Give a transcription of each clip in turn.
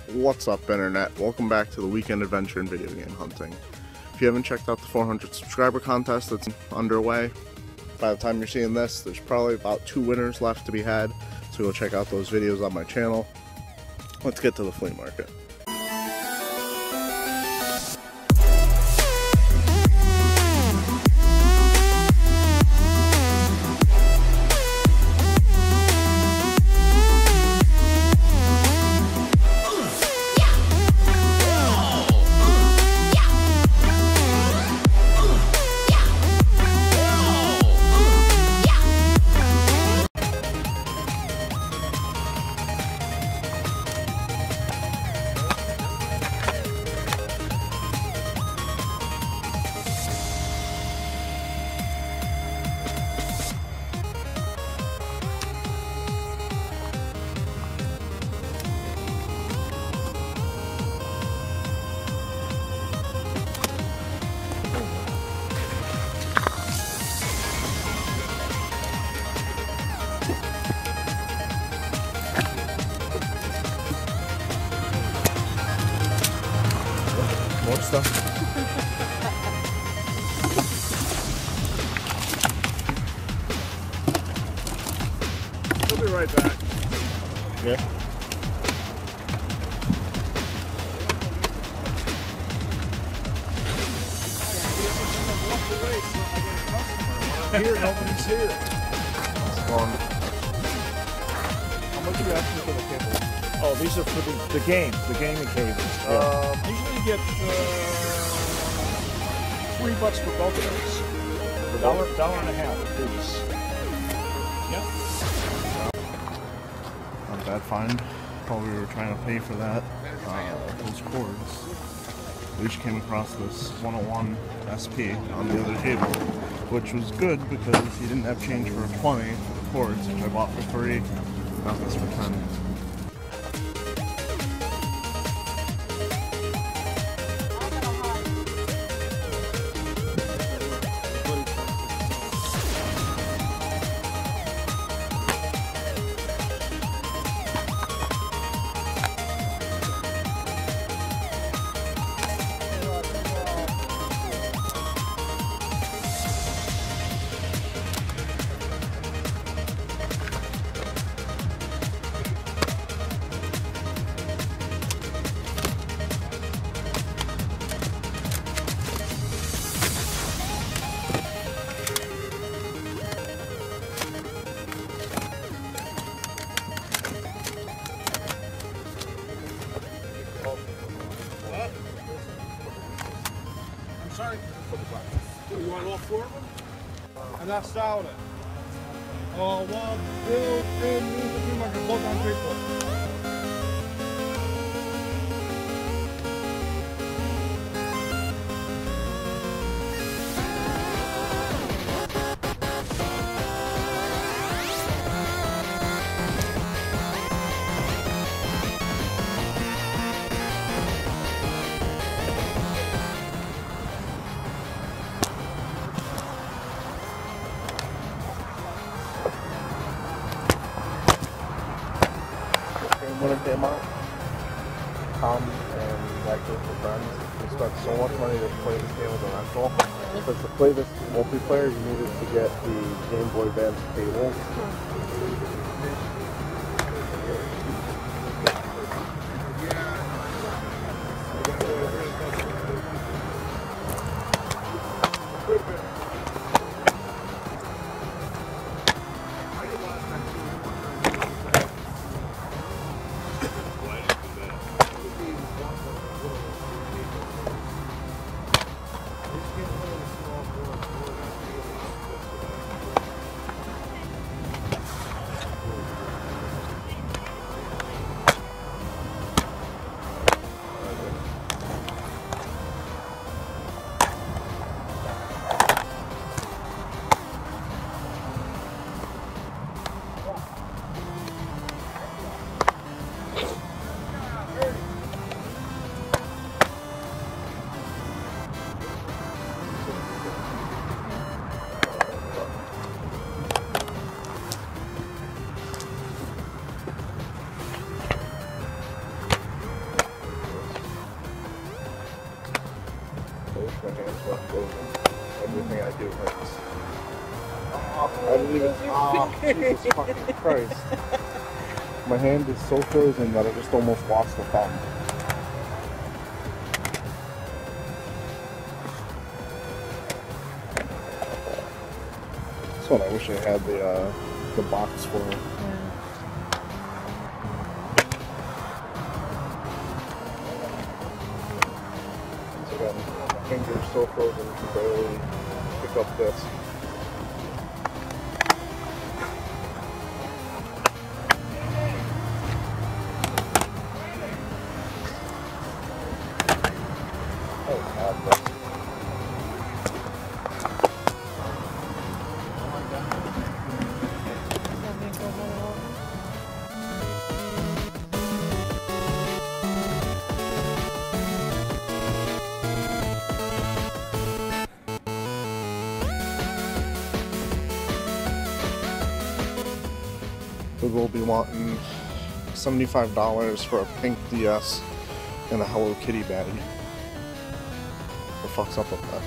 What's up, internet? Welcome back to the weekend adventure in video game hunting. If you haven't checked out the 400 subscriber contest that's underway, by the time you're seeing this, there's probably about 2 winners left to be had, so go check out those videos on my channel. Let's get to the flea market. More stuff. We'll be right back. Yeah. Here, nobody's here. How much are you asking for the cable? Oh, these are for the games, the gaming cables. Yeah. Usually you get $3 for both of those. $1.50 a piece. Yep. Not a bad find. While we were trying to pay for that, those cords, we just came across this 101 SP on the other table, which was good because he didn't have change for 20 for the cords, which I bought for 3. Got this for 10. Sorry. You want all 4 of them? And that's solid. 1, 2, 3, music, you both on 3 foot. When it came out, Tom and that group of friends, we spent so much money to play this game with an rental. Because to play this multiplayer, you needed to get the Game Boy Advance cable. Everything I do hurts. I didn't even. Jesus fucking Christ. My hand is so frozen that I just almost lost the thumb. This one I wish I had the box for. So again, my finger's so frozen I can barely pick up this. Oh God, we will be wanting $75 for a pink DS and a Hello Kitty bag. What the fuck's up with that?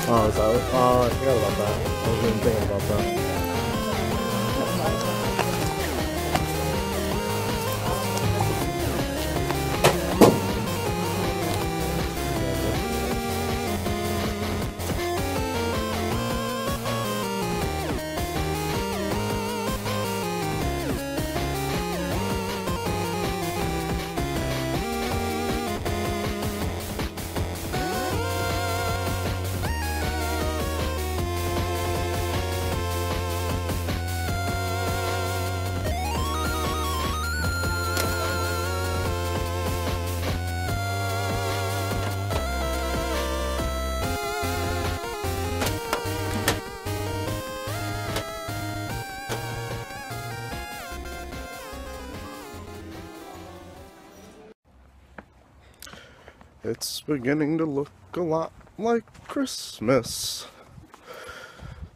Oh, is that it? Oh, I forgot about that. I was even thinking about that. It's beginning to look a lot like Christmas.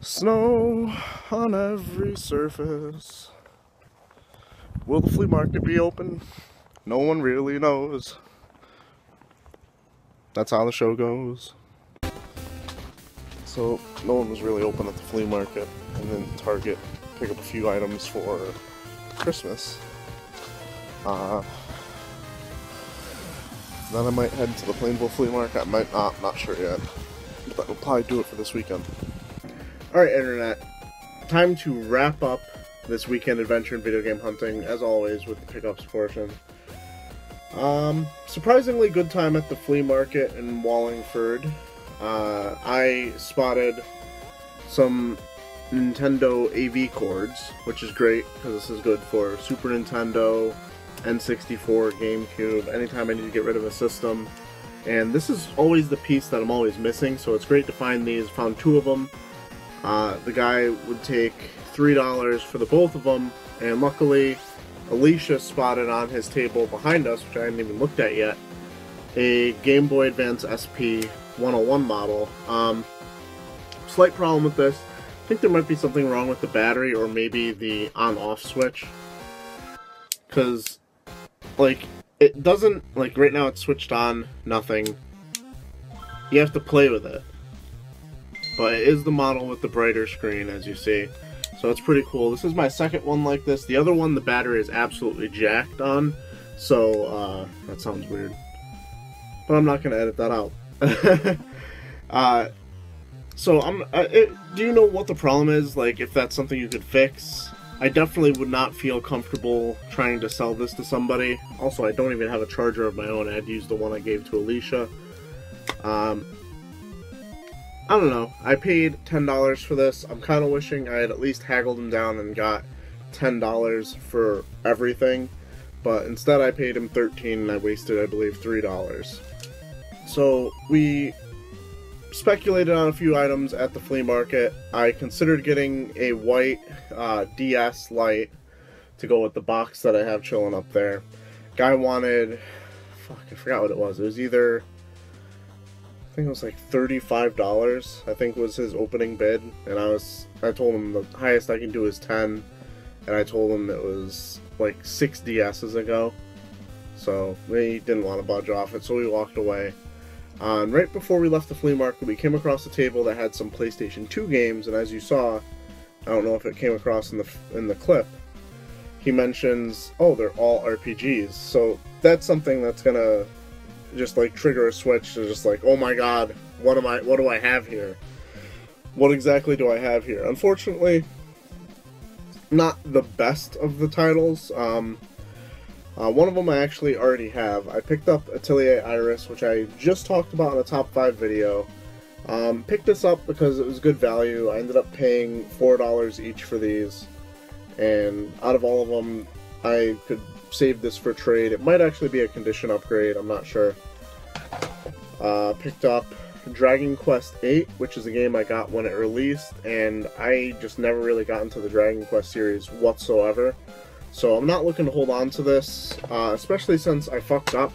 Snow on every surface. Will the flea market be open? No one really knows. That's how the show goes. So, no one was really open at the flea market, and then Target pick up a few items for Christmas. Then I might head to the Plainville Flea Market. I might not sure yet. But I'll probably do it for this weekend. Alright, Internet. Time to wrap up this weekend adventure in video game hunting, as always, with the pickups portion. Surprisingly good time at the flea market in Wallingford. I spotted some Nintendo AV cords, which is great, because this is good for Super Nintendo, N64, GameCube, anytime I need to get rid of a system. And this is always the piece that I'm always missing, so it's great to find these. Found two of them. The guy would take $3 for the both of them, and luckily Alicia spotted on his table behind us, which I hadn't even looked at yet, a Game Boy Advance SP 101 model. Slight problem with this. I think there might be something wrong with the battery, or maybe the on-off switch, because like, it doesn't, like, right now it's switched on, nothing. You have to play with it. But it is the model with the brighter screen, as you see. So it's pretty cool. This is my second one like this. The other one, the battery is absolutely jacked on. So, that sounds weird. But I'm not going to edit that out. Do you know what the problem is? Like, if that's something you could fix? I definitely would not feel comfortable trying to sell this to somebody. Also, I don't even have a charger of my own. I had to use the one I gave to Alicia. I don't know. I paid $10 for this. I'm kind of wishing I had at least haggled him down and got $10 for everything. But instead I paid him $13 and I wasted, I believe, $3. So we speculated on a few items at the flea market. I considered getting a white DS light to go with the box that I have chilling up there. Guy wanted, I forgot what it was. It was either, I think it was like $35, I think was his opening bid, and I told him the highest I can do is 10, and I told him it was like 6 DSs ago, so we didn't want to budge off it, so we walked away. And right before we left the flea market, we came across a table that had some PlayStation 2 games, and as you saw, I don't know if it came across in the clip, he mentions, oh, they're all RPGs, so that's something that's gonna just like trigger a switch to just like, oh my god, what do I have here? What exactly do I have here? Unfortunately, not the best of the titles. One of them I actually already have. I picked up Atelier Iris, which I just talked about in a top 5 video. Picked this up because it was good value. I ended up paying $4 each for these, and out of all of them, I could save this for trade. It might actually be a condition upgrade, I'm not sure. Picked up Dragon Quest VIII, which is a game I got when it released, and I just never really got into the Dragon Quest series whatsoever. So I'm not looking to hold on to this, especially since I fucked up,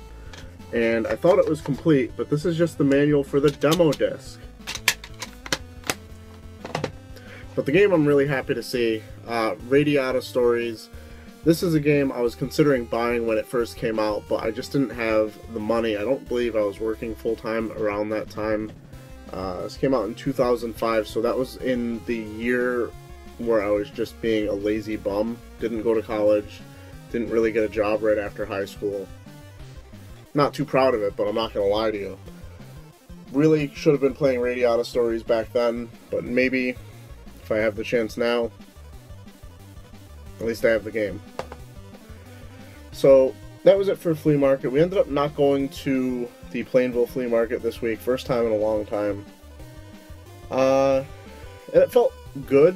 and I thought it was complete, but this is just the manual for the demo disc. But the game I'm really happy to see, Radiata Stories. This is a game I was considering buying when it first came out, but I just didn't have the money. I don't believe I was working full-time around that time. This came out in 2005, so that was in the year where I was just being a lazy bum. Didn't go to college, didn't really get a job right after high school. Not too proud of it, but I'm not going to lie to you. Really should have been playing Radiata Stories back then, but maybe if I have the chance now, at least I have the game. So that was it for flea market. We ended up not going to the Plainville flea market this week, first time in a long time. And it felt good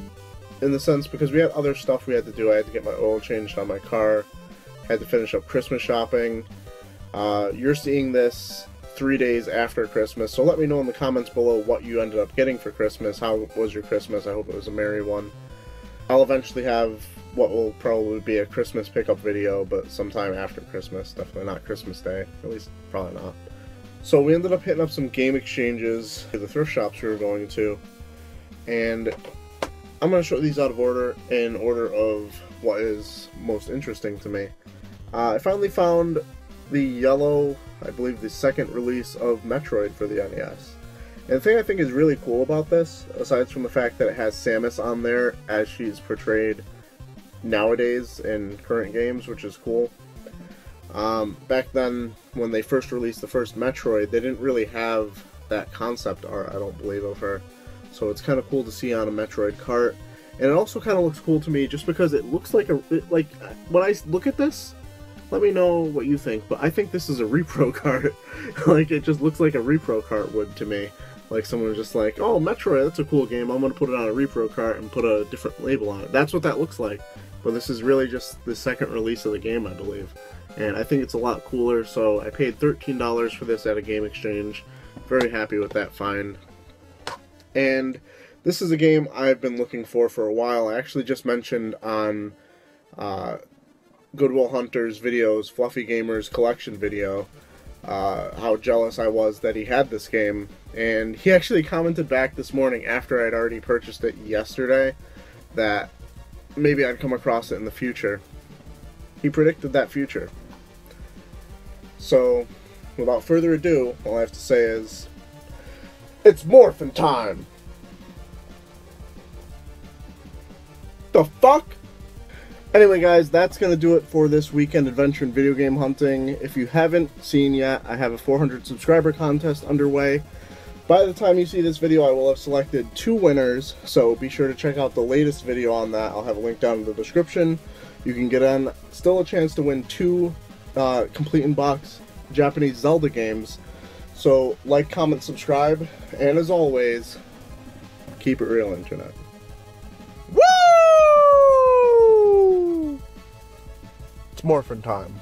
in the sense because we had other stuff we had to do. I had to get my oil changed on my car, had to finish up Christmas shopping. You're seeing this 3 days after Christmas, so let me know in the comments below what you ended up getting for Christmas. How was your Christmas? I hope it was a merry one. I'll eventually have what will probably be a Christmas pickup video, but sometime after Christmas. Definitely not Christmas Day. At least, probably not. So we ended up hitting up some game exchanges to the thrift shops we were going to. And I'm going to show these out of order, in order of what is most interesting to me. I finally found the yellow, I believe the second release of Metroid for the NES. And the thing I think is really cool about this, aside from the fact that it has Samus on there as she's portrayed nowadays in current games, which is cool. Back then, when they first released the first Metroid, they didn't really have that concept art, I don't believe, of her. So it's kind of cool to see on a Metroid cart. And it also kind of looks cool to me just because it looks like when I look at this, let me know what you think, but I think this is a repro cart. Like, it just looks like a repro cart would to me. Like, someone was just like, oh, Metroid, that's a cool game, I'm going to put it on a repro cart and put a different label on it. That's what that looks like. But this is really just the second release of the game, I believe. And I think it's a lot cooler, so I paid $13 for this at a game exchange. Very happy with that find. And this is a game I've been looking for a while. I actually just mentioned on Goodwill Hunter's videos, Fluffy Gamer's collection video, how jealous I was that he had this game. And he actually commented back this morning after I'd already purchased it yesterday that maybe I'd come across it in the future. He predicted that future. So, without further ado, all I have to say is, it's Morphin time! The fuck? Anyway guys, that's going to do it for this weekend adventure in video game hunting. If you haven't seen yet, I have a 400 subscriber contest underway. By the time you see this video, I will have selected 2 winners, so be sure to check out the latest video on that. I'll have a link down in the description. You can get in, still a chance to win 2 complete in-box Japanese Zelda games. So like, comment, subscribe, and as always, keep it real, internet. Woo! It's Morphin time.